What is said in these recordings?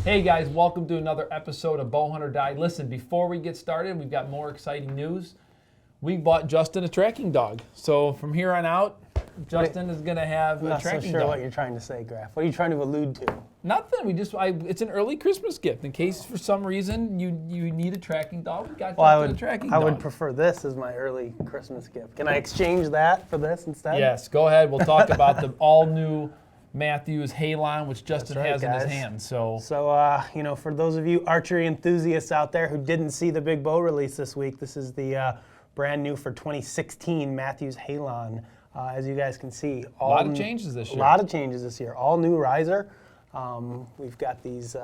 Hey guys, welcome to another episode of Bowhunt or Die. Listen, before we get started, we've got more exciting news. We bought Justin a tracking dog. So from here on out, Justin is going to have a tracking dog. I'm not so sure what you're trying to say, Graf. What are you trying to allude to? Nothing. It's an early Christmas gift. In case for some reason you need a tracking dog, we got Justin a tracking dog. I would prefer this as my early Christmas gift. Can I exchange that for this instead? Yes, go ahead. We'll talk about the all-new Mathews Halon, which Justin has in his hand. So for those of you archery enthusiasts out there who didn't see the big bow release this week, this is the brand new for 2016 Mathews Halon. As you guys can see, a lot of changes this year. A lot of changes this year. All new riser. We've got these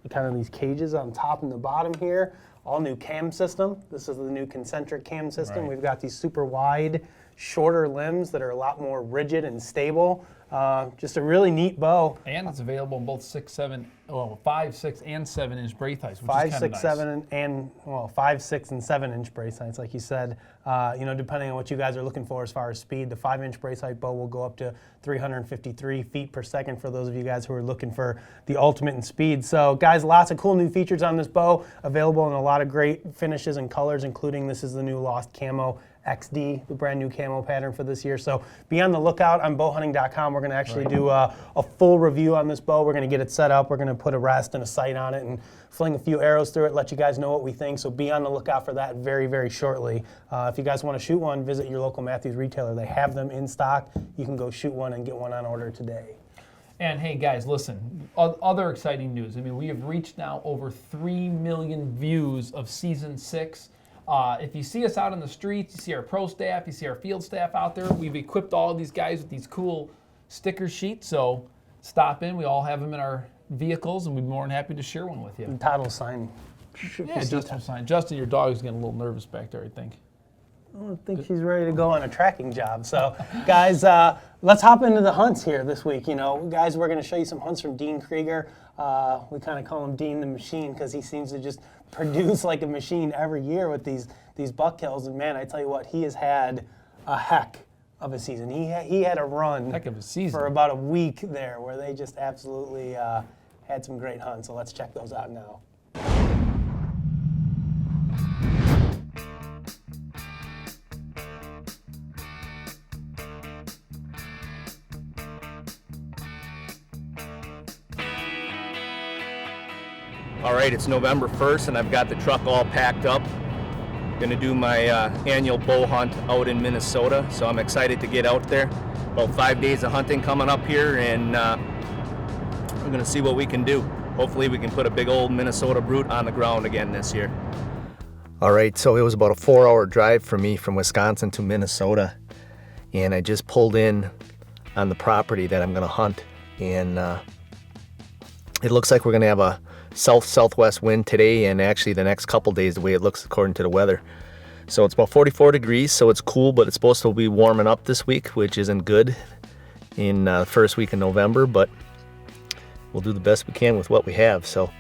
these cages on top and the bottom here. All new cam system. This is the new concentric cam system. Right. We've got these super wide, shorter limbs that are a lot more rigid and stable. Just a really neat bow. And it's available in both 5, 6, and 7 inch brace heights, which 5, is 6, nice. 7, and 5, 6, and 7 inch brace heights, like you said. Depending on what you guys are looking for as far as speed, the 5 inch brace height bow will go up to 353 feet per second for those of you guys who are looking for the ultimate in speed. So guys, lots of cool new features on this bow, available in a lot of great finishes and colors, including this is the new Lost Camo XD, the brand new camo pattern for this year. So be on the lookout on bowhunting.com. We're going to actually do a full review on this bow. We're going to get it set up. We're going to put a rest and a sight on it and fling a few arrows through it, let you guys know what we think. So be on the lookout for that very, very shortly. If you guys want to shoot one, visit your local Mathews retailer. They have them in stock. You can go shoot one and get one on order today. And hey guys, listen, other exciting news. I mean, we have reached now over 3 million views of season 6. If you see us out on the streets, you see our pro staff, you see our field staff out there, we've equipped all of these guys with these cool sticker sheets, so stop in. We all have them in our vehicles, and we'd be more than happy to share one with you. And Todd will sign. Yeah, Justin will sign. Justin, your dog is getting a little nervous back there, I think. I think she's ready to go on a tracking job. So, guys, let's hop into the hunts here this week. Guys, we're going to show you some hunts from Dean Krueger. We kind of call him Dean the Machine because he seems to just produce like a machine every year with these buck kills. And man, I tell you what, he has had a heck of a season. He had a run for about a week there where they just absolutely had some great hunts. So let's check those out now. All right, it's November 1st and I've got the truck all packed up. Gonna do my annual bow hunt out in Minnesota, so I'm excited to get out there. About 5 days of hunting coming up here, and we're gonna see what we can do. Hopefully we can put a big old Minnesota brute on the ground again this year. All right, so it was about a 4-hour drive for me from Wisconsin to Minnesota, and I just pulled in on the property that I'm gonna hunt, and it looks like we're gonna have a southwest wind today and actually the next couple days, the way it looks according to the weather. So it's about 44 degrees, so it's cool, but it's supposed to be warming up this week, which isn't good in the first week of November, but we'll do the best we can with what we have. So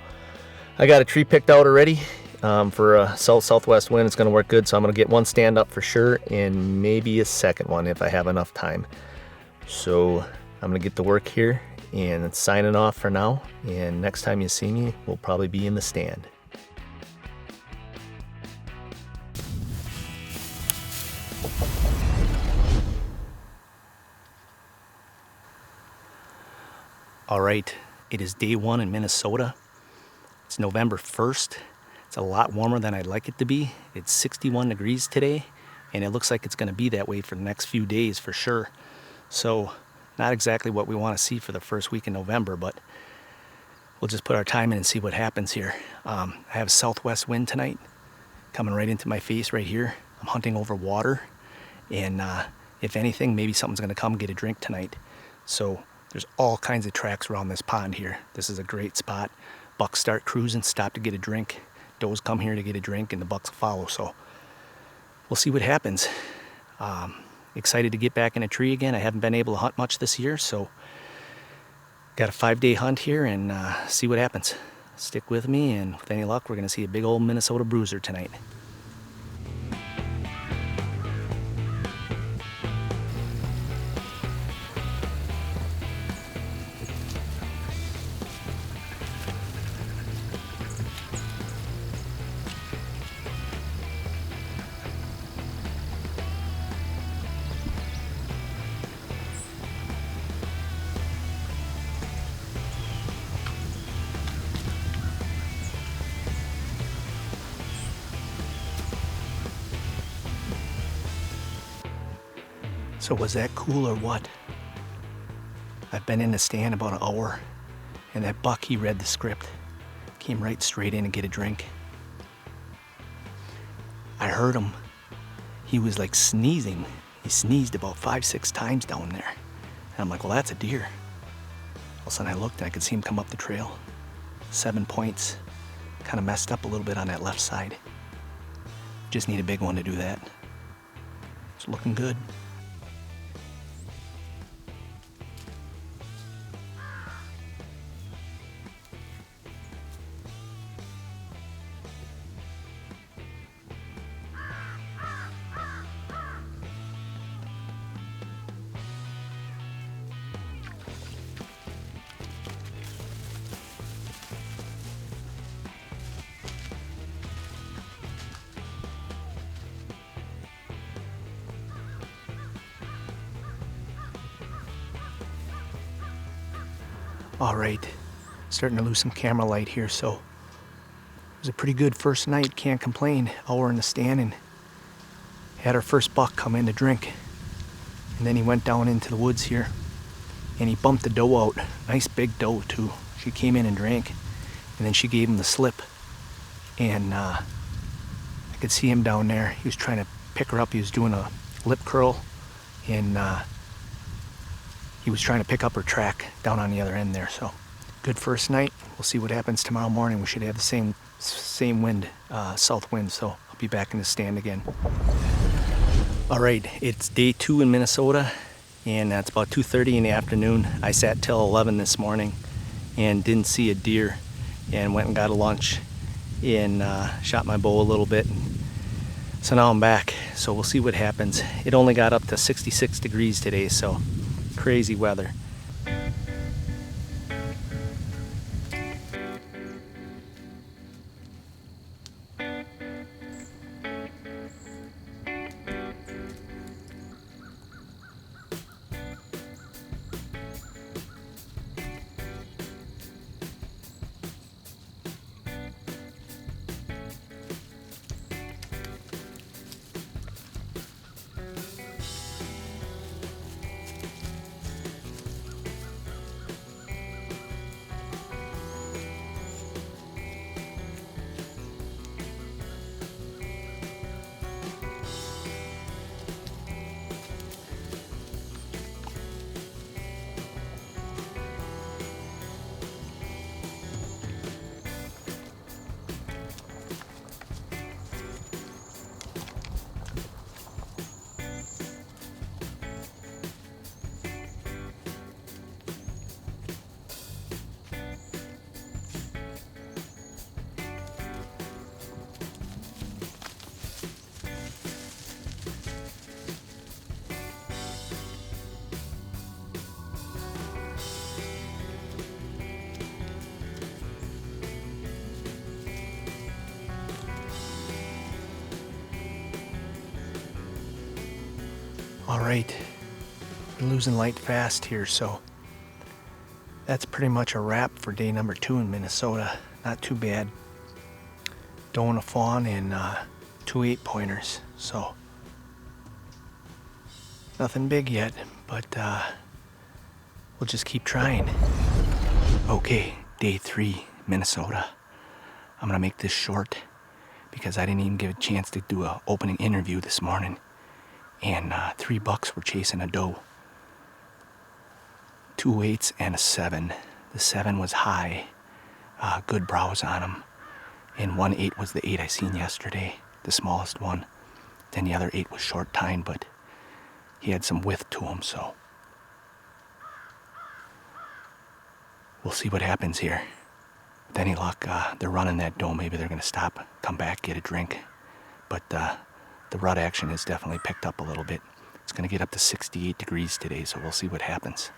I got a tree picked out already for a southwest wind. It's going to work good, so I'm going to get one stand up for sure and maybe a second one if I have enough time. So I'm going to get to work here and it's signing off for now, and next time you see me, we'll probably be in the stand. All right, it is day 1 in Minnesota. It's November 1st. It's a lot warmer than I'd like it to be. It's 61 degrees today, and it looks like it's gonna be that way for the next few days for sure. So, not exactly what we want to see for the first week in November, but we'll just put our time in and see what happens here. I have a southwest wind tonight coming right into my face right here. I'm hunting over water, and if anything, maybe something's going to come get a drink tonight. So there's all kinds of tracks around this pond here. This is a great spot. Bucks start cruising, stop to get a drink. Does come here to get a drink, and the bucks follow. So we'll see what happens. Excited to get back in a tree again. I haven't been able to hunt much this year, so got a 5-day hunt here and see what happens. Stick with me, and with any luck, we're going to see a big old Minnesota bruiser tonight. So was that cool or what? I've been in the stand about an hour, and that buck, he read the script. Came right straight in to get a drink. I heard him. He was like sneezing. He sneezed about 5-6 times down there. And I'm like, well, that's a deer. All of a sudden I looked and I could see him come up the trail. 7 points. Kind of messed up a little bit on that left side. Just need a big one to do that. It's looking good. All right, starting to lose some camera light here, so it was a pretty good first night, can't complain. Hour in the stand and had our first buck come in to drink. And then he went down into the woods here and he bumped the doe out. Nice big doe too. She came in and drank and then she gave him the slip. And I could see him down there. He was trying to pick her up. He was doing a lip curl and he was trying to pick up her track down on the other end there. So good first night. We'll see what happens tomorrow morning. We should have the same wind, south wind, so I'll be back in the stand again. All right, it's day 2 in Minnesota, and it's about 2:30 in the afternoon. I sat till 11 this morning and didn't see a deer, and went and got a lunch and shot my bow a little bit. So now I'm back, so we'll see what happens. It only got up to 66 degrees today, so crazy weather. All right, we're losing light fast here, so that's pretty much a wrap for day number 2 in Minnesota. Not too bad. Doe and a fawn and 2 8-pointers, so nothing big yet, but we'll just keep trying. Okay, day 3, Minnesota. I'm gonna make this short because I didn't even get a chance to do an opening interview this morning. And 3 bucks were chasing a doe. 2 8s and a 7. The 7 was high, good brows on him. And 1 8 was the 8 I seen yesterday, the smallest one. Then the other 8 was short tine, but he had some width to him, so we'll see what happens here. With any luck, they're running that doe. Maybe they're gonna stop, come back, get a drink. But the rut action has definitely picked up a little bit. It's going to get up to 68 degrees today, so we'll see what happens.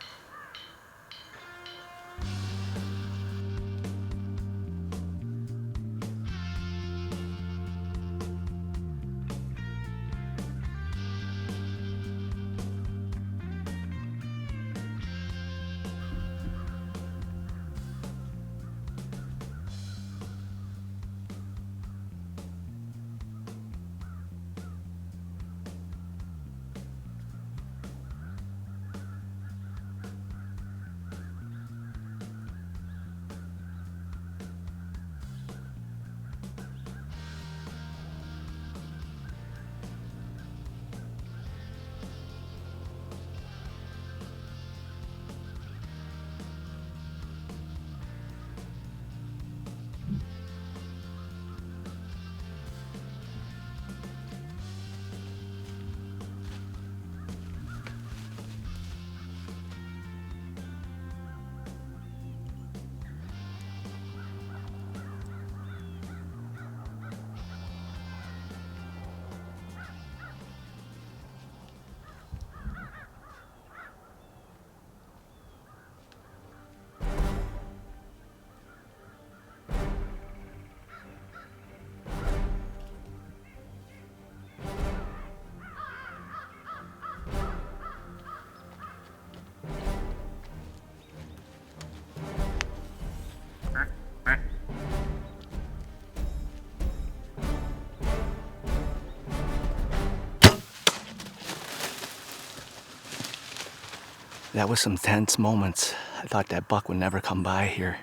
That was some tense moments. I thought that buck would never come by here.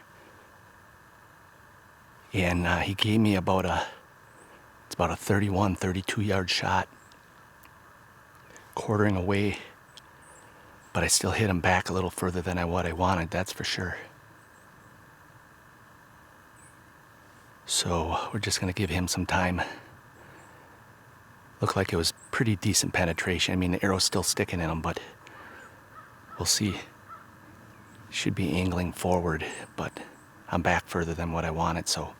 And he gave me about a 31, 32 yard shot. Quartering away. But I still hit him back a little further than what I wanted, that's for sure. So we're just gonna give him some time. Looked like it was pretty decent penetration. I mean, the arrow's still sticking in him, but we'll see. Should be angling forward, but I'm back further than what I wanted, so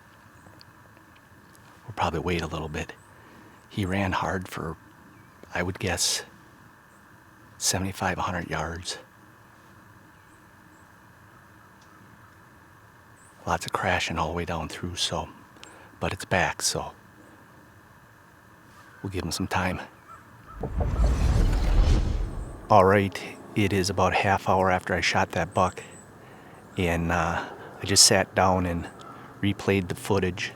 we'll probably wait a little bit. He ran hard for, I would guess, 75, 100 yards. Lots of crashing all the way down through, so, but it's back, so we'll give him some time. All right, it is about a half hour after I shot that buck, and I just sat down and replayed the footage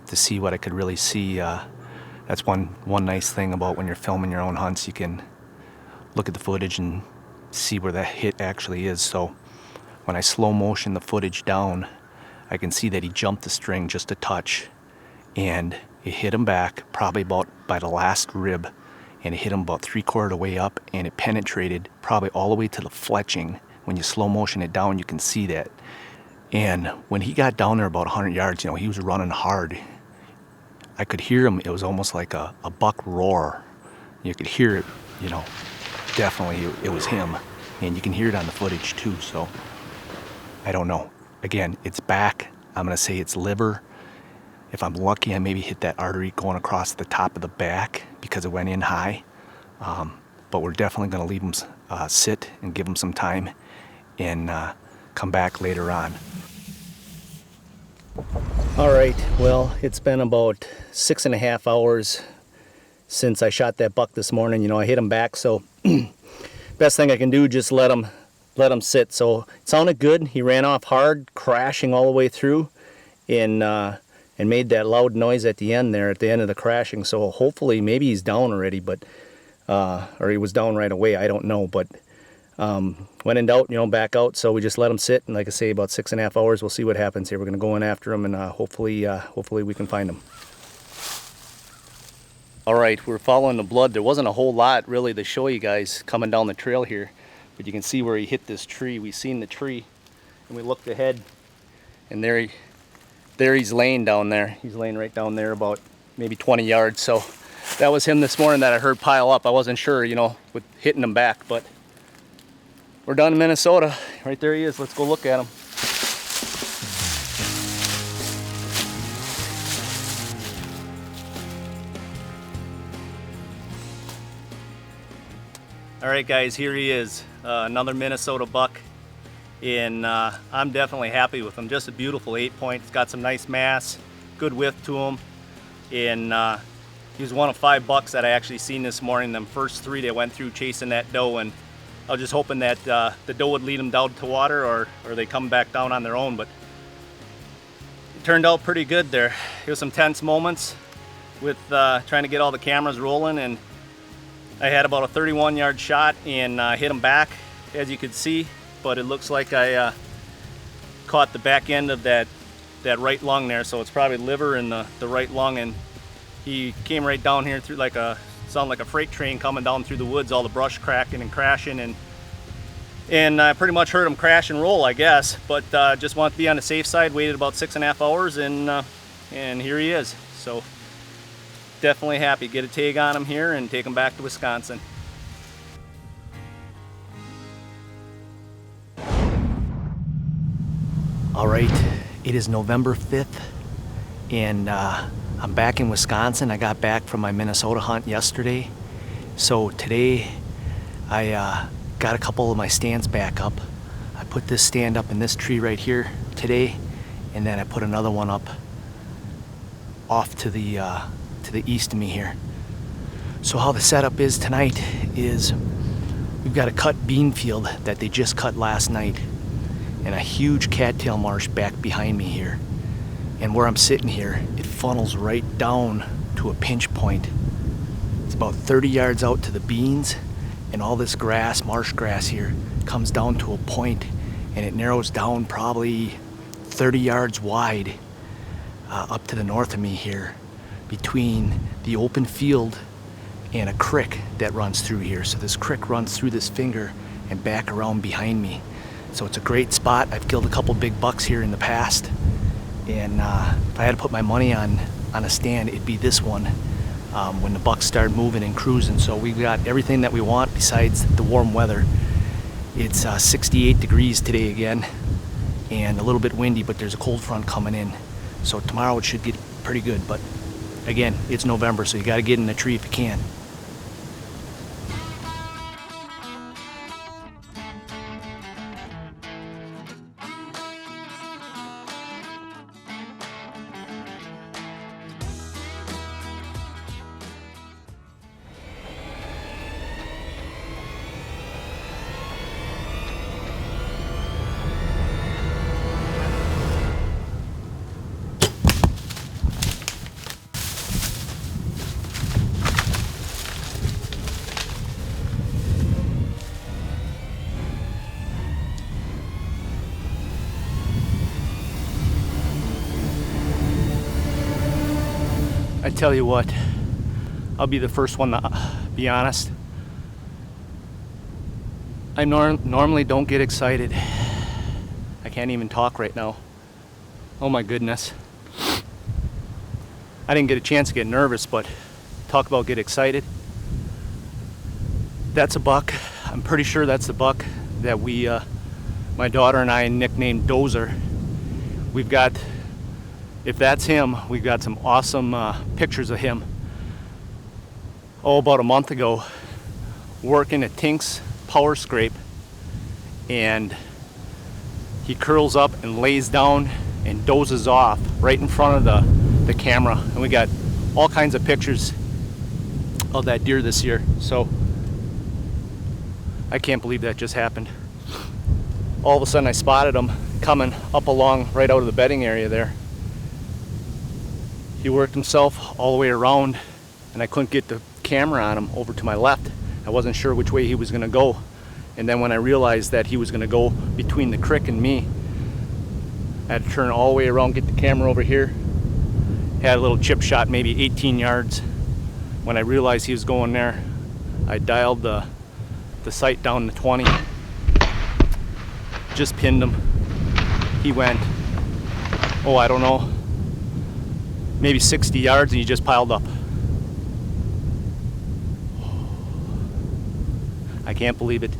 to see what I could really see. That's one nice thing about when you're filming your own hunts, you can look at the footage and see where the hit actually is. So when I slow motion the footage down, I can see that he jumped the string just a touch, and it hit him back probably about by the last rib, and it hit him about 3/4 of the way up, and it penetrated probably all the way to the fletching. When you slow motion it down, you can see that. And when he got down there about 100 yards, you know, he was running hard. I could hear him. It was almost like a buck roar. You could hear it, you know, definitely it was him. And you can hear it on the footage too, so I don't know. Again, it's back. I'm gonna say it's liver. If I'm lucky, I maybe hit that artery going across the top of the back because it went in high. But we're definitely gonna leave him sit and give him some time and come back later on. All right, well, it's been about 6.5 hours since I shot that buck this morning. You know, I hit him back, so best thing I can do, just let him sit. So it sounded good. He ran off hard, crashing all the way through, and made that loud noise at the end there, at the end of the crashing. So hopefully, maybe he's down already, but or he was down right away. I don't know, but when in doubt, you know, back out. So we just let him sit, and like I say, about 6.5 hours, we'll see what happens here. We're gonna go in after him, and hopefully we can find him. All right, we're following the blood. There wasn't a whole lot really to show you guys coming down the trail here, but you can see where he hit this tree. We seen the tree, and we looked ahead, and there he's laying down there. He's laying right down there, about maybe 20 yards. So that was him this morning that I heard pile up. I wasn't sure, you know, with hitting him back, but we're done in Minnesota. Right there he is. Let's go look at him. All right, guys, here he is, another Minnesota buck, and I'm definitely happy with him. Just a beautiful 8-point. It's got some nice mass, good width to him, and he was one of 5 bucks that I actually seen this morning. Them first 3 that went through chasing that doe, and I was just hoping that the doe would lead them down to water, or they come back down on their own, but it turned out pretty good there. There was some tense moments with trying to get all the cameras rolling, and I had about a 31-yard shot and hit him back, as you could see, but it looks like I caught the back end of that right lung there, so it's probably liver in the right lung, and he came right down here through sounded like a freight train coming down through the woods, all the brush cracking and crashing, and I pretty much heard him crash and roll, I guess, but just wanted to be on the safe side, waited about 6.5 hours, and here he is. So definitely happy. Get a tag on him here and take him back to Wisconsin. All right, it is November 5th, and I'm back in Wisconsin. I got back from my Minnesota hunt yesterday, so today I got a couple of my stands back up. I put this stand up in this tree right here today, and then I put another one up off to the east of me here. So how the setup is tonight is we've got a cut bean field that they just cut last night, and a huge cattail marsh back behind me here. And where I'm sitting here, it funnels right down to a pinch point. It's about 30 yards out to the beans, and all this grass, marsh grass here, comes down to a point, and it narrows down probably 30 yards wide up to the north of me here, between the open field and a creek that runs through here. So this creek runs through this finger and back around behind me. So it's a great spot. I've killed a couple big bucks here in the past, and if I had to put my money on a stand, it'd be this one when the bucks start moving and cruising. So we got everything that we want besides the warm weather. It's 68 degrees today again, and a little bit windy, but there's a cold front coming in. So tomorrow it should get pretty good, but again, it's November, so you got to get in the tree if you can. I tell you what, I'll be the first one to be honest. I normally don't get excited. I can't even talk right now. Oh my goodness. I didn't get a chance to get nervous, but talk about get excited. That's a buck. I'm pretty sure that's the buck that my daughter and I nicknamed Dozer. We've got, if that's him, we've got some awesome pictures of him. Oh, about a month ago, working at Tink's Power Scrape, and he curls up and lays down and dozes off right in front of the camera. And we got all kinds of pictures of that deer this year. So I can't believe that just happened. All of a sudden I spotted him coming up along right out of the bedding area there. He worked himself all the way around, and I couldn't get the camera on him over to my left. I wasn't sure which way he was gonna go. And then when I realized that he was gonna go between the creek and me, I had to turn all the way around, get the camera over here. Had a little chip shot, maybe 18 yards. When I realized he was going there, I dialed the sight down to 20. Just pinned him. He went, oh, I don't know, maybe 60 yards, and he just piled up. I can't believe it.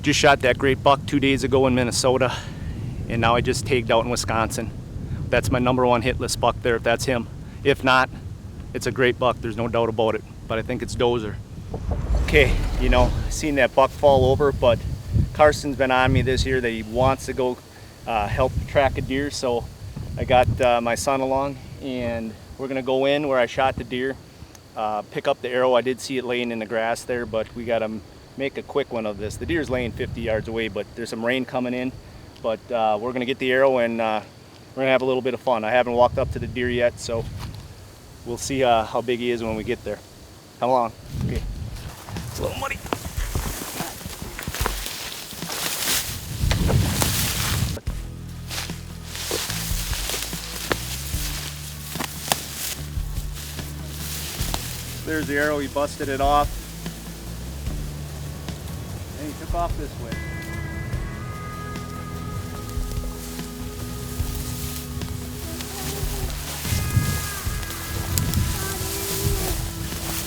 Just shot that great buck 2 days ago in Minnesota, and now I just tagged out in Wisconsin. That's my #1 hit list buck there, if that's him. If not, it's a great buck, there's no doubt about it, but I think it's Dozer. Okay, you know, seen that buck fall over, but Carson's been on me this year that he wants to go help track a deer, so I got my son along, and we're gonna go in where I shot the deer, pick up the arrow. I did see it laying in the grass there, but we gotta make a quick one of this. The deer's laying 50 yards away, but there's some rain coming in, but we're gonna get the arrow, and we're gonna have a little bit of fun. I haven't walked up to the deer yet, so we'll see how big he is when we get there. Come along. Okay. It's a little muddy. There's the arrow, he busted it off. And he took off this way.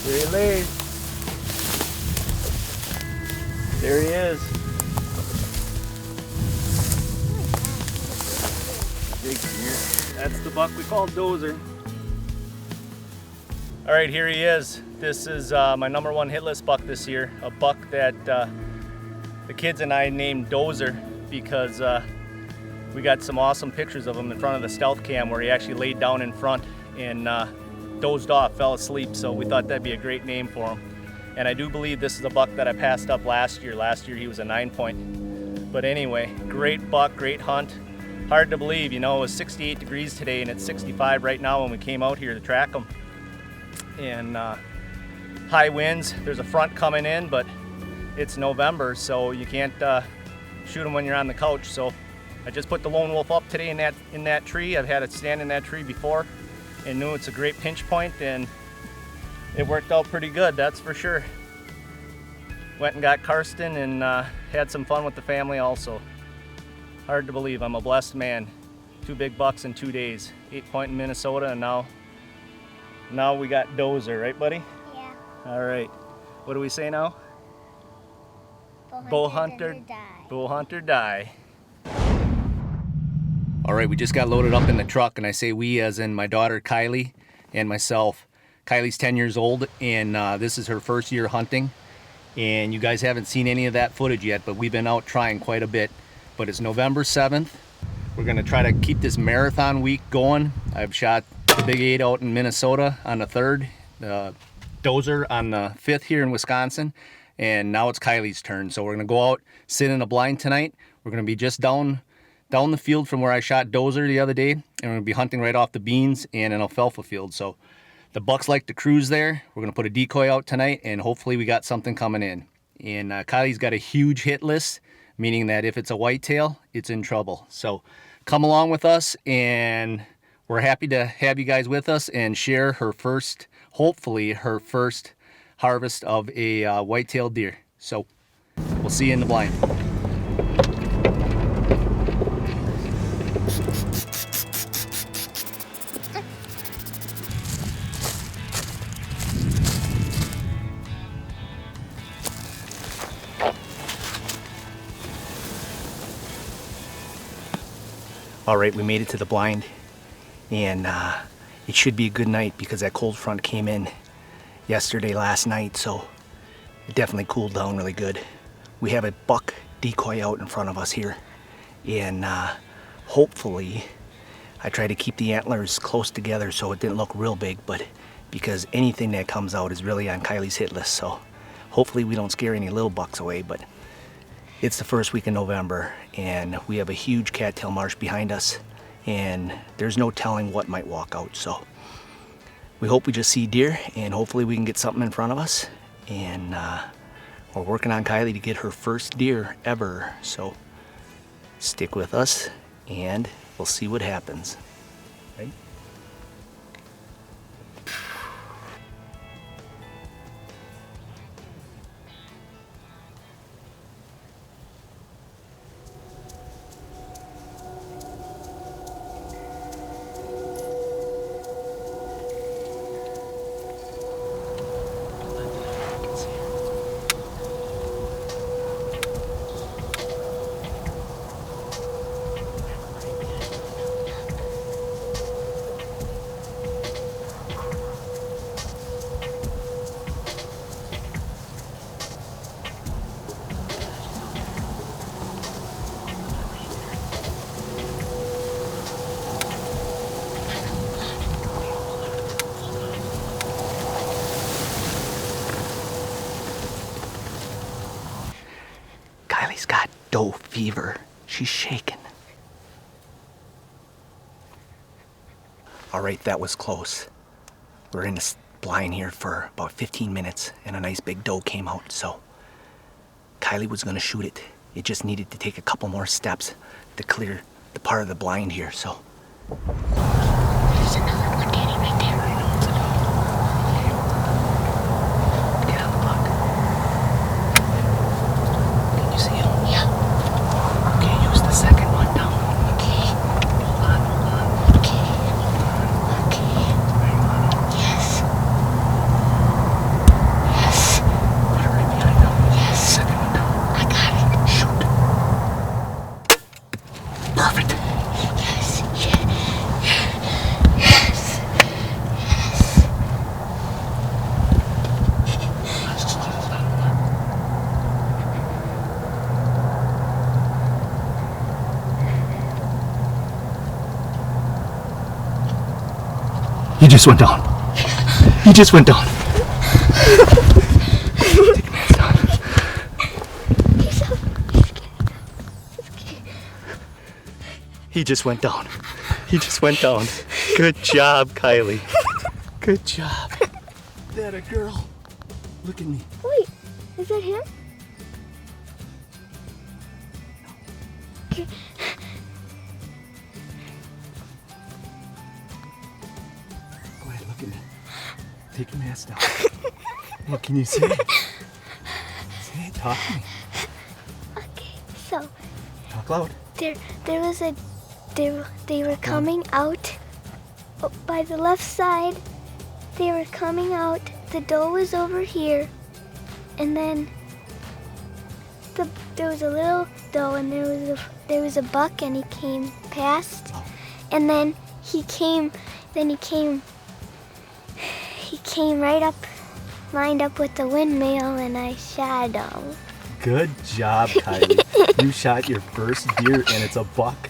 There he lays. There he is. Big deer. That's the buck we call Dozer. All right, here he is. This is my #1 hit list buck this year. A buck that the kids and I named Dozer because we got some awesome pictures of him in front of the stealth cam where he actually laid down in front and dozed off, fell asleep. So we thought that'd be a great name for him. And I do believe this is a buck that I passed up last year. Last year he was a 9-point. But anyway, great buck, great hunt. Hard to believe, you know, it was 68 degrees today and it's 65 right now when we came out here to track him. And high winds, there's a front coming in, but it's November, so you can't shoot them when you're on the couch. So I just put the lone wolf up today in that tree. I've had it stand in that tree before and knew it's a great pinch point, and it worked out pretty good, that's for sure. Went and got Karsten and had some fun with the family also. Hard to believe, I'm a blessed man. 2 big bucks in 2 days. 8 Point in Minnesota, and now we got Dozer, right buddy? Yeah. All right, what do we say now? Bowhunt or die. Bowhunt or die. All right, we just got loaded up in the truck, and I say we as in my daughter Kylie and myself. Kylie's 10 years old, and this is her first year hunting. And you guys haven't seen any of that footage yet, but we've been out trying quite a bit. But it's November 7th. We're gonna try to keep this marathon week going. I've shot the Big 8 out in Minnesota on the 3rd, the Dozer on the 5th here in Wisconsin, and now it's Kylie's turn. So we're gonna go out, sit in a blind tonight. We're gonna be just down the field from where I shot Dozer the other day, and we're gonna be hunting right off the beans and an alfalfa field. So the bucks like to cruise there. We're gonna put a decoy out tonight, and hopefully we got something coming in. And Kylie's got a huge hit list, meaning that if it's a whitetail, it's in trouble. So come along with us, and we're happy to have you guys with us and share her first, hopefully her first harvest of a white-tailed deer. So we'll see you in the blind. All right, we made it to the blind, and it should be a good night because that cold front came in last night, so it definitely cooled down really good. We have a buck decoy out in front of us here, and hopefully I try to keep the antlers close together so it didn't look real big, but because anything that comes out is really on Kylie's hit list, so hopefully we don't scare any little bucks away. But it's the first week in November, and we have a huge cattail marsh behind us, and there's no telling what might walk out. So we hope we just see deer, and hopefully we can get something in front of us. And we're working on Kylie to get her first deer ever. So stick with us, and we'll see what happens. Right? Kylie's got doe fever. She's shaking. All right, that was close. We're in this blind here for about 15 minutes, and a nice big doe came out, so Kylie was gonna shoot it. It just needed to take a couple more steps to clear the part of the blind here, so. There's another one, Danny, right there. Get on the buck. Can you see him? Yeah. Okay, use the second one now. Okay. Hold on. Okay. Okay. Yes. Yes. Put it right behind him. Yes. Second one down. I got it. Shoot. Perfect. Yes. Yeah. Yes. Yes. He just went down. He just went down. Take your hands down. He's up. He just went down. He just went down. Good job, Kylie. Good job. That a girl. Look at me. Wait, is that him? Go ahead, look at me. Take your mask down. What can you say? Say it, talk to me. Okay, so Talk loud. they were coming out by the left side. They were coming out. The doe was over here, and then there was a little doe, and there was a buck, and he came past, and then he came right up, lined up with the windmill, and I shot him. Good job, Kylie. You shot your first deer, and it's a buck.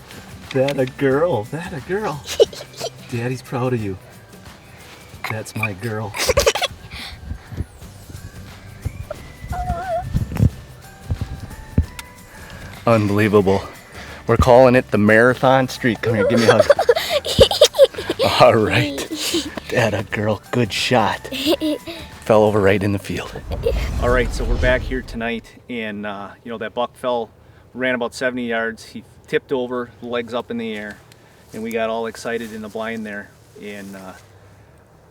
That a girl. That a girl. Daddy's proud of you. That's my girl. Unbelievable. We're calling it the marathon streak. Come here, give me a hug. All right. That a girl. Good shot. Fell over right in the field. All right, so we're back here tonight, and that buck ran about 70 yards. He tipped over, legs up in the air, and we got all excited in the blind there. And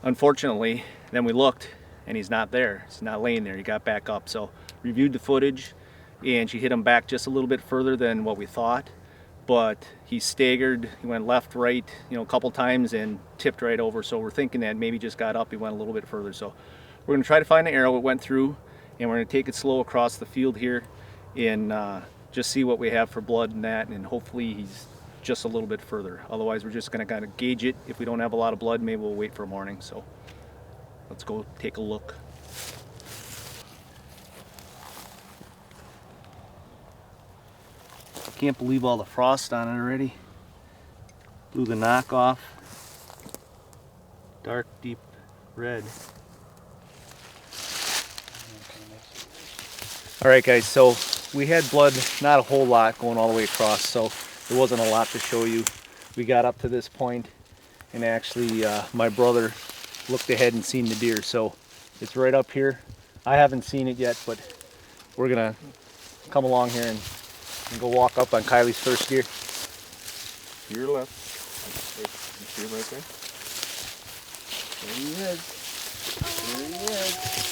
unfortunately, then we looked, and he's not there. He's not laying there. He got back up. So reviewed the footage, and she hit him back just a little bit further than what we thought. But he staggered. He went left, right, a couple times, and tipped right over. So we're thinking that maybe just got up. He went a little bit further. So we're going to try to find an arrow. It went through, and we're going to take it slow across the field here and just see what we have for blood and that, and hopefully he's just a little bit further. Otherwise, we're just going to kind of gauge it. If we don't have a lot of blood, maybe we'll wait for morning. So let's go take a look. I can't believe all the frost on it already. Blew the knock off. Dark, deep red. All right, guys, so we had blood, not a whole lot going all the way across, so there wasn't a lot to show you. We got up to this point, and actually my brother looked ahead and seen the deer, so it's right up here. I haven't seen it yet, but we're gonna come along here and go walk up on Kylie's first deer. To your left. You see him right there? There he is. There he is.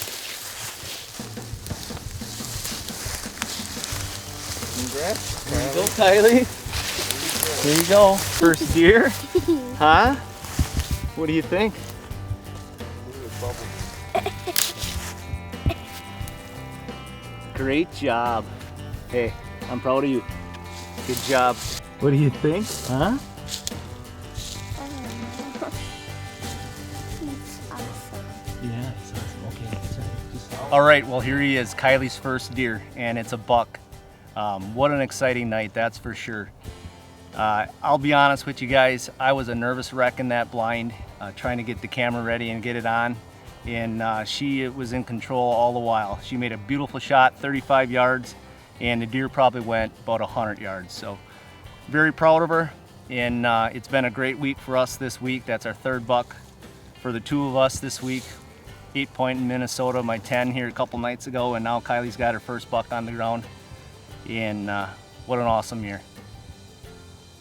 Congrats. There you go, Kylie. There you go. First deer. Huh? What do you think? Great job. Hey, I'm proud of you. Good job. What do you think? Huh? He's awesome. Yeah, it's awesome. Okay. All right, well, here he is, Kylie's first deer, and it's a buck. What an exciting night, that's for sure. I'll be honest with you guys, I was a nervous wreck in that blind, trying to get the camera ready and get it on. And she was in control all the while. She made a beautiful shot, 35 yards, and the deer probably went about 100 yards. So very proud of her, and it's been a great week for us this week. That's our third buck for the two of us this week. 8-point in Minnesota, my 10 here a couple nights ago, and now Kylie's got her first buck on the ground. And what an awesome year.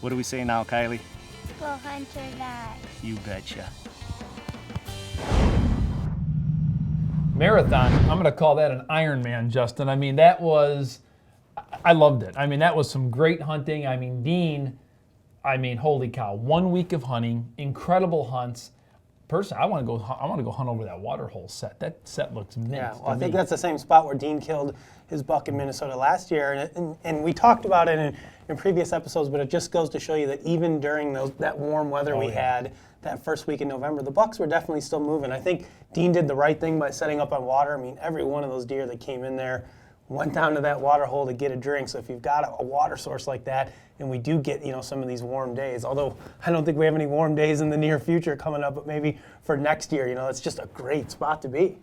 What do we say now, Kylie? Bowhunt or die. You betcha. Marathon, I'm going to call that an Ironman, Justin. I mean, I loved it. I mean, that was some great hunting. I mean, Dean, holy cow, 1 week of hunting, incredible hunts. Personally, I want to go hunt over that water hole set. That set looks mint. Yeah, well, I think that's the same spot where Dean killed his buck in Minnesota last year, and we talked about it in previous episodes, but it just goes to show you that even during that warm weather we had that first week in November, the bucks were definitely still moving. I think Dean did the right thing by setting up on water. I mean, every one of those deer that came in there went down to that water hole to get a drink. So if you've got a water source like that, and we do get some of these warm days, although I don't think we have any warm days in the near future coming up, but maybe for next year, it's just a great spot to be.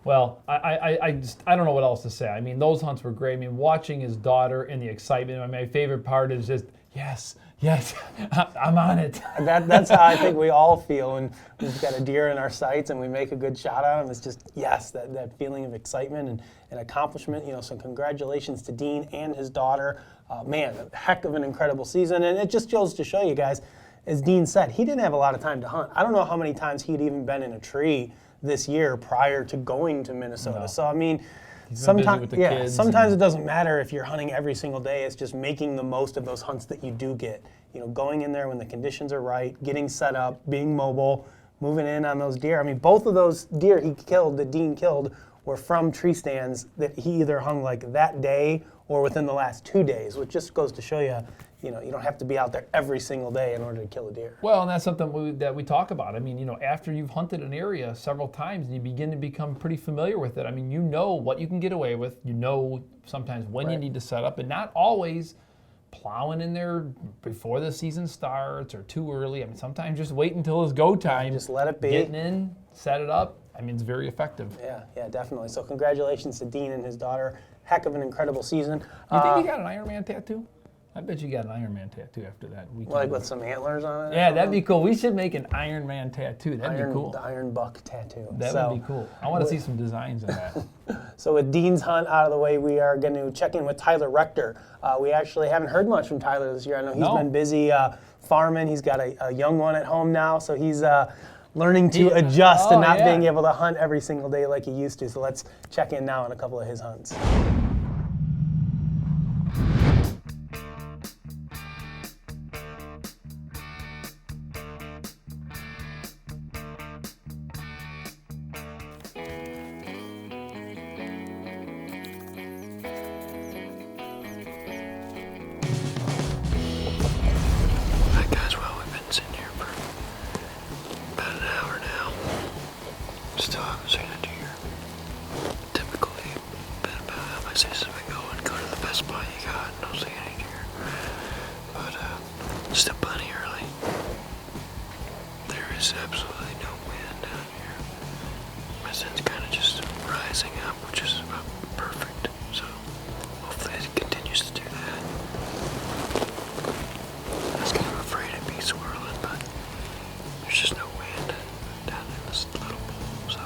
Well, I don't know what else to say. I mean, those hunts were great. I mean, watching his daughter and the excitement. My favorite part is just, yes, Yes, I'm on it. And that's how I think we all feel when we've got a deer in our sights and we make a good shot at him. It's just, yes, that feeling of excitement and accomplishment. So congratulations to Dean and his daughter. Man, a heck of an incredible season. And it just goes to show you guys, as Dean said, he didn't have a lot of time to hunt. I don't know how many times he'd even been in a tree this year prior to going to Minnesota. No. So, I mean, Sometimes it doesn't matter if you're hunting every single day. It's just making the most of those hunts that you do get. Going in there when the conditions are right, getting set up, being mobile, moving in on those deer. I mean, both of those deer that Dean killed, were from tree stands that he either hung like that day or within the last 2 days, which just goes to show you, you don't have to be out there every single day in order to kill a deer. Well, and that's something that we talk about. I mean, after you've hunted an area several times and you begin to become pretty familiar with it, I mean, you know what you can get away with. You know sometimes when you need to set up, and not always plowing in there before the season starts or too early. I mean, sometimes just wait until it's go time. Just let it be. Getting in, set it up. I mean, it's very effective. Yeah, definitely. So congratulations to Dean and his daughter. Heck of an incredible season. You think you got an Iron Man tattoo? I bet you got an Iron Man tattoo after that weekend. Like with some antlers on it? Yeah, that'd be cool. We should make an Iron Man tattoo. That'd be cool. The Iron Buck tattoo. That would be cool. I want to see some designs of that. So with Dean's hunt out of the way, we are going to check in with Tyler Rector. We actually haven't heard much from Tyler this year. I know he's been busy farming. He's got a young one at home now, so he's learning to adjust to not being able to hunt every single day like he used to. So let's check in now on a couple of his hunts. Still haven't seen a deer. Typically, been about how my season's been going. Go to the best spot you got and don't see any deer. But still plenty early. There is absolutely no wind down here. My sun's kind of just rising up, which is about perfect. So hopefully it continues to do that. I was kind of afraid it'd be swirling, but there's just no wind down in this little pool. So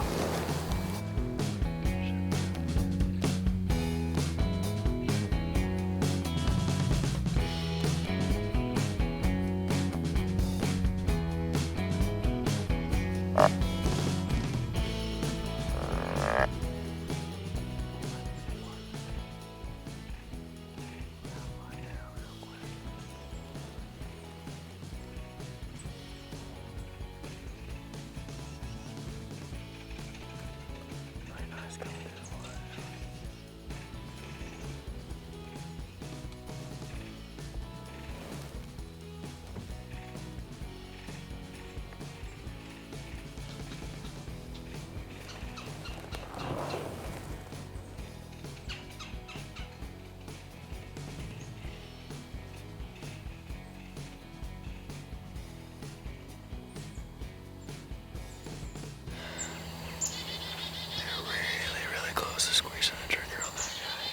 close to squeezing the trigger on that guy.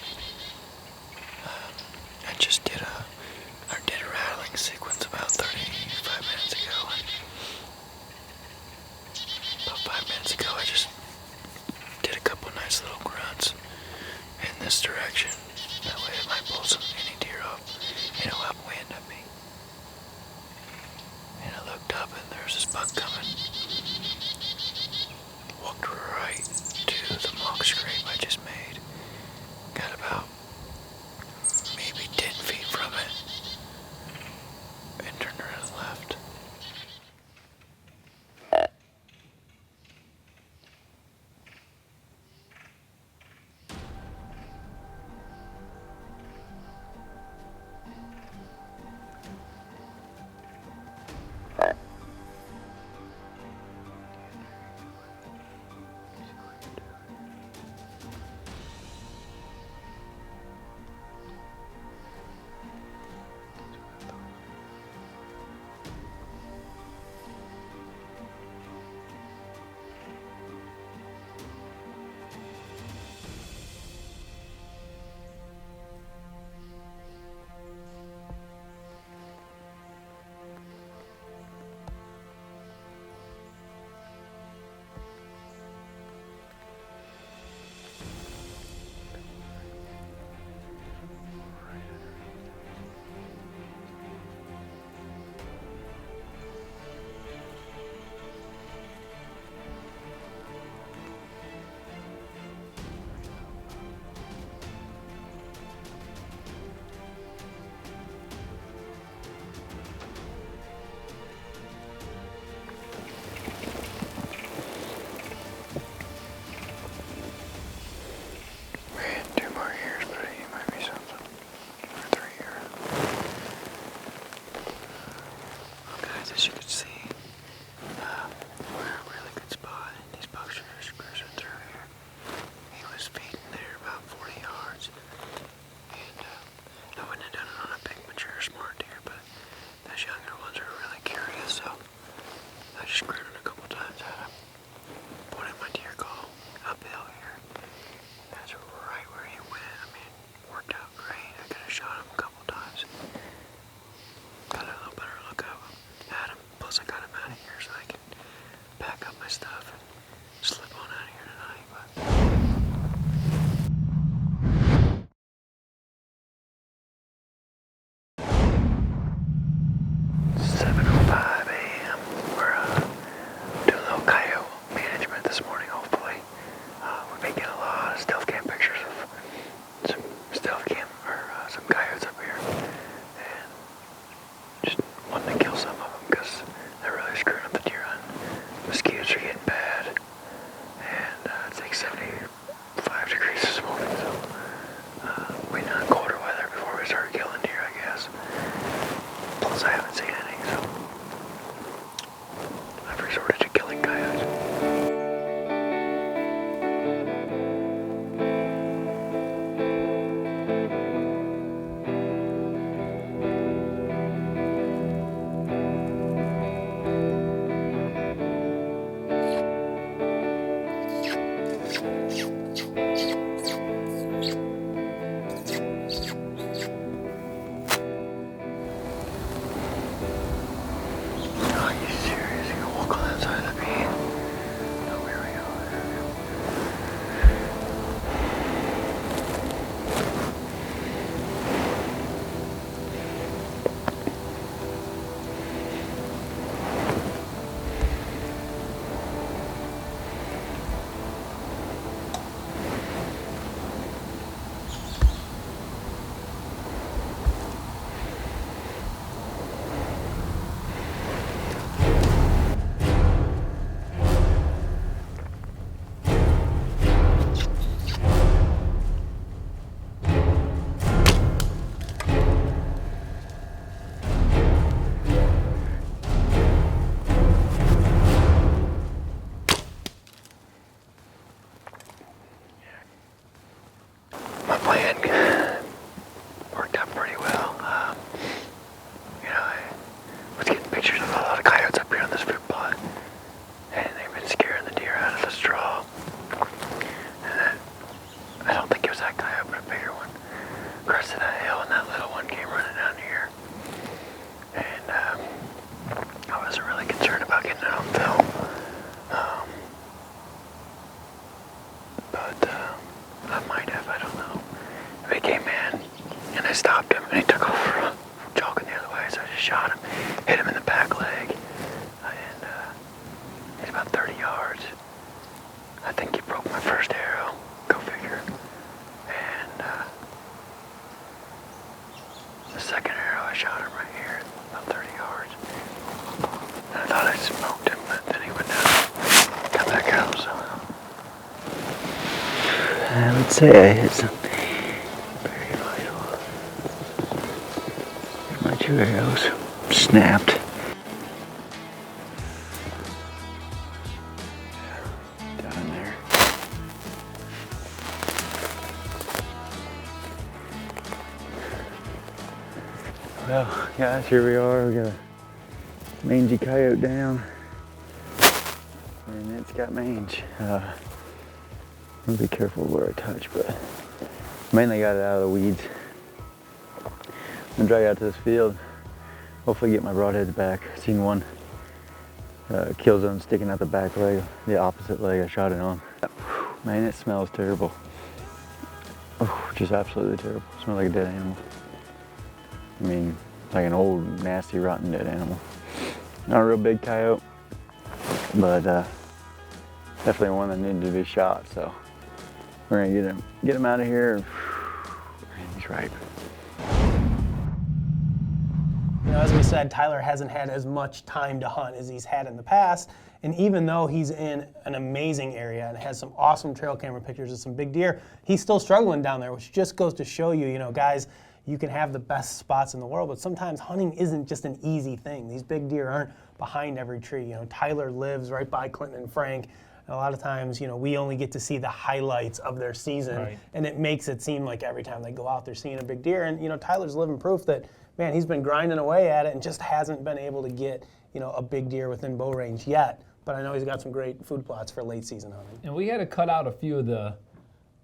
I just did a rattling sequence about 35 minutes ago, and about 5 minutes ago I just did a couple nice little grunts in this direction. That way it might pull any deer up, upwind at me. And I looked up and there was this buck coming. Walked right to the mock scrape I just made. Got about maybe 10 feet from it and turned around and left. miles, I haven't seen any, so I've resorted to killing coyotes. Are you serious? You're gonna walk on that side of the beam? No, here we go. My plan worked out pretty well. I was getting pictures of a lot of coyotes up here on this fruit plot, and they've been scaring the deer out of the straw. And I don't think it was that coyote, but a bigger one crested that hill, and that little one came running down here. And I wasn't really concerned about getting it on film. But I might have, I don't know. If he came in and I stopped him and he took off jogging the other way, so I just shot him, hit him in the back leg, and he's about 30 yards. I think he broke my first arrow, go figure. And the second arrow I shot him right here, about 30 yards. And I thought I smoked him, but then he went down, come back out, so. I would say I hit some very vital. My 2 arrows snapped. Down there. Well, guys, here we are. We got a mangy coyote down, and it's got mange. I'm gonna be careful where I touch, but mainly got it out of the weeds. I'm gonna drag it out to this field, hopefully get my broadheads back. Seen one kill zone sticking out the back leg, the opposite leg I shot it on. Man, it smells terrible. Oh, just absolutely terrible. It smells like a dead animal. I mean, like an old, nasty, rotten dead animal. Not a real big coyote, but definitely one that needed to be shot, so we're gonna get him out of here. And he's ripe. You know, as we said, Tyler hasn't had as much time to hunt as he's had in the past. And even though he's in an amazing area and has some awesome trail camera pictures of some big deer, he's still struggling down there, which just goes to show you, you know, guys, you can have the best spots in the world, but sometimes hunting isn't just an easy thing. These big deer aren't behind every tree. You know, Tyler lives right by Clinton and Frank. And a lot of times, you know, we only get to see the highlights of their season, Right. And it makes it seem like every time they go out, they're seeing a big deer. And, you know, Tyler's living proof that, man, he's been grinding away at it and just hasn't been able to get, you know, a big deer within bow range yet. But I know he's got some great food plots for late season hunting. And we had to cut out a few of the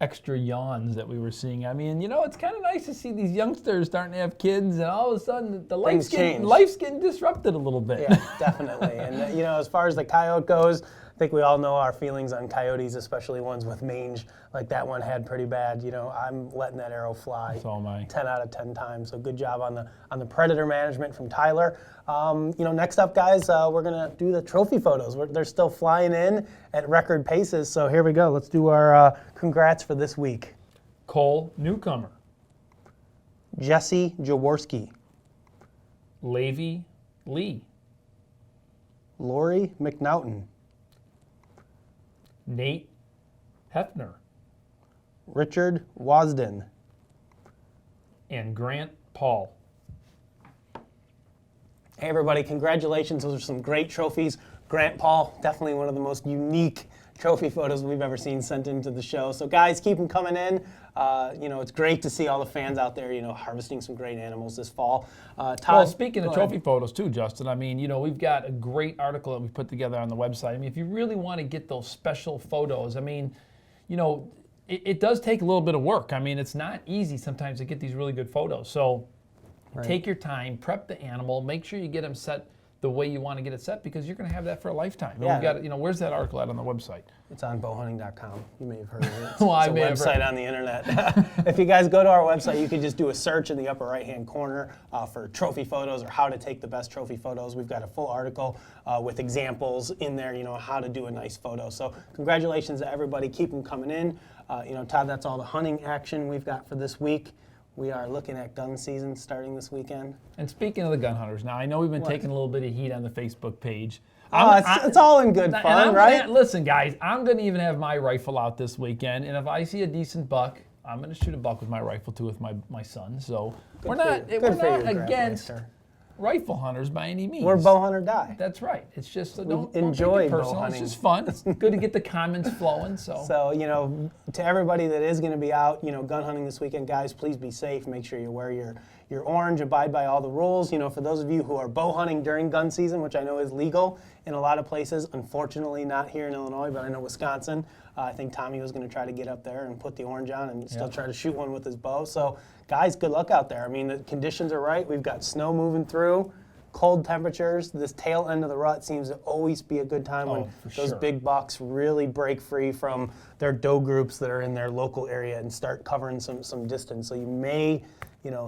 extra yawns that we were seeing. I mean, you know, it's kind of nice to see these youngsters starting to have kids, and all of a sudden the life's getting disrupted a little bit. Yeah, definitely. And, you know, as far as the coyote goes, I think we all know our feelings on coyotes, especially ones with mange like that one had pretty bad. You know, I'm letting that arrow fly. So am I. 10 out of 10 times. So good job on the predator management from Tyler. You know, next up, guys, we're gonna do the trophy photos. They're still flying in at record paces. So here we go. Let's do our congrats for this week. Cole Newcomer, Jesse Jaworski, Levi Lee, Lori McNaughton, Nate Hefner, Richard Wasden, and Grant Paul. Hey everybody, congratulations. Those are some great trophies. Grant Paul, definitely one of the most unique trophy photos we've ever seen sent into the show. So guys, keep them coming in. It's great to see all the fans out there, harvesting some great animals this fall. Todd, well, speaking of trophy photos too, Justin, I mean, we've got a great article that we put together on the website. I mean, if you really want to get those special photos, I mean, it does take a little bit of work. I mean, it's not easy sometimes to get these really good photos. So take your time, prep the animal, make sure you get them set the way you want to get it set, because you're going to have that for a lifetime. Yeah. We've got, where's that article at on the website? It's on bowhunting.com. You may have heard of it. It's, Well, it's a website on the internet. If you guys go to our website, you can just do a search in the upper right-hand corner for trophy photos or how to take the best trophy photos. We've got a full article with examples in there, how to do a nice photo. So congratulations to everybody. Keep them coming in. Todd, that's all the hunting action we've got for this week. We are looking at gun season starting this weekend. And speaking of the gun hunters, now I know we've been taking a little bit of heat on the Facebook page. It's all in good fun, right? Listen, guys, I'm going to even have my rifle out this weekend, and if I see a decent buck, I'm going to shoot a buck with my rifle too with my son. So we're not against rifle hunters by any means. We're bow hunt or die. That's right. It's just don't enjoy take it bow personal. hunting. It's just fun. It's good to get the comments flowing. So to everybody that is going to be out, gun hunting this weekend, guys, please be safe. Make sure you wear your orange, abide by all the rules. For those of you who are bow hunting during gun season, which I know is legal in a lot of places, unfortunately not here in Illinois, but I know Wisconsin. I think Tommy was going to try to get up there and put the orange on and still try to shoot one with his bow. So guys, good luck out there. I mean, the conditions are right. We've got snow moving through, cold temperatures. This tail end of the rut seems to always be a good time when those big bucks really break free from their doe groups that are in their local area and start covering some distance. So you may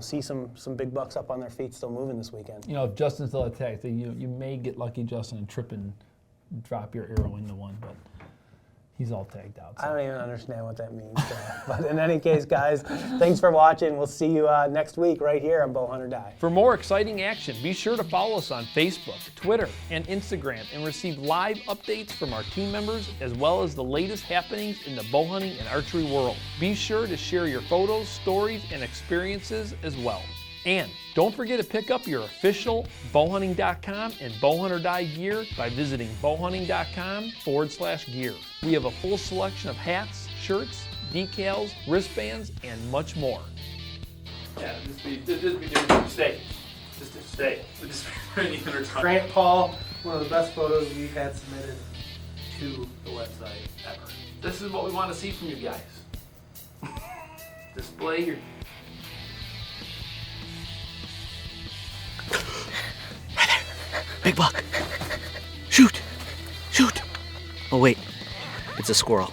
see some big bucks up on their feet still moving this weekend. If Justin's still attacked, you may get lucky, Justin, and trip and drop your arrow into one, but he's all tagged out. So. I don't even understand what that means. But in any case, guys, thanks for watching. We'll see you next week right here on Bow Hunt or Die. For more exciting action, be sure to follow us on Facebook, Twitter, and Instagram, and receive live updates from our team members, as well as the latest happenings in the bow hunting and archery world. Be sure to share your photos, stories, and experiences as well. And don't forget to pick up your official bowhunting.com and Bow Hunt or Die gear by visiting bowhunting.com/gear. We have a full selection of hats, shirts, decals, wristbands, and much more. Yeah, just be doing stay. Just stay. Just ready to return. Grant Paul, one of the best photos we've had submitted to the website ever. This is what we want to see from you guys. Display your. Big buck. Shoot. Shoot. Oh, wait. It's a squirrel.